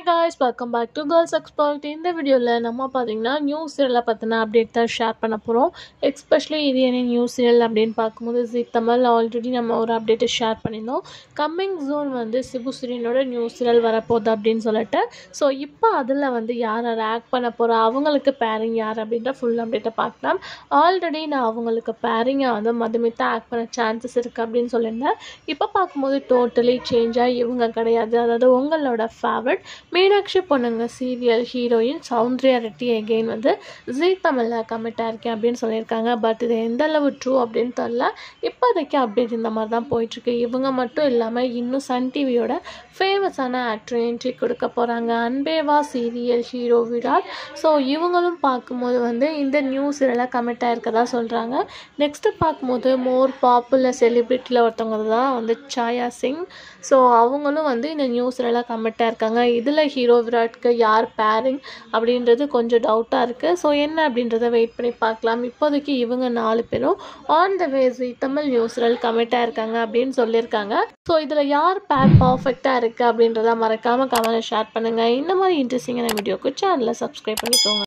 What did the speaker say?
Hey guys, welcome back to Girls Expert. இந்த வீடியோவில் நம்ம பார்த்தீங்கன்னா நியூ சீரியலை பற்றின அப்டேட் தான் ஷேர் பண்ண போகிறோம். எஸ்பெஷலி இது என்ன நியூ சீரியல் அப்படின்னு பார்க்கும்போது ஜீ தமிழ் ஆல்ரெடி நம்ம ஒரு அப்டேட்டை ஷேர் பண்ணியிருந்தோம். கம்மிங் ஜூன் சிபு சீரியலோட நியூ சீரியல் வரப்போகுது அப்படின்னு சொல்லிட்டு. ஸோ இப்போ அதில் யார் யார் ஆக்ட் பண்ண போகிறா, அவங்களுக்கு பேரிங் யார் அப்படின்ற ஃபுல் அப்டேட்டை பார்க்கலாம். ஆல்ரெடி நான் அவங்களுக்கு பேரிங்கை மதுமிதா ஆக்ட் பண்ண சான்சஸ் இருக்குது அப்படின்னு சொல்லியிருந்தேன். இப்போ பார்க்கும்போது டோட்டலி சேஞ்சாக இவங்க கிடையாது. அதாவது உங்களோட ஃபேவரட் மீனாட்சி பொண்ணுங்க serial heroine Soundarya Reddy again Zee தமிழில் கமிட் ஆயிருக்கேன் அப்படின்னு சொல்லியிருக்காங்க. பட் இது எந்த அளவு ட்ரூ அப்படின்னு தெரில. இப்போதைக்கு அப்டேட் இந்த மாதிரி தான் போயிட்டுருக்கு. இவங்க மட்டும் இல்லாமல் இன்னும் சன் டிவியோட ஃபேமஸான ஆக்டர் என்ட்ரி கொடுக்க போகிறாங்க. அன்பேவா சீரியல் ஹீரோ விராட். ஸோ இவங்களும் பார்க்கும்போது இந்த நியூ சீரியலில் கமிட் ஆயிருக்கதா சொல்கிறாங்க. நெக்ஸ்ட்டு பார்க்கும்போது மோர் பாப்புலர் செலிப்ரிட்டியில் ஒருத்தவங்க தான் சாயா சிங். ஸோ அவங்களும் இந்த நியூ சீரியலில் கமிட் ஆயிருக்காங்க. இதில் ஹீரோ விராட்க்கு யார் பேரிங் அப்படின்றது கொஞ்சம் டவுட்டாக இருக்குது. ஸோ என்ன அப்படின்றத வெயிட் பண்ணி பார்க்கலாம். இப்போதைக்கு இவங்க 4 பேரும் on the way Zee Tamil new serial commit ஆயிருக்காங்க அப்படின்னு சொல்லியிருக்காங்க. ஸோ இதில் யார் பேர் பர்ஃபெக்டாக இருக்குது அப்படின்றத மறக்காமல் கமெண்ட்ல ஷேர் பண்ணுங்கள். இந்த மாதிரி இன்ட்ரெஸ்டிங்கான வீடியோக்கு சேனலை சப்ஸ்கிரைப் பண்ணிக்கோங்க.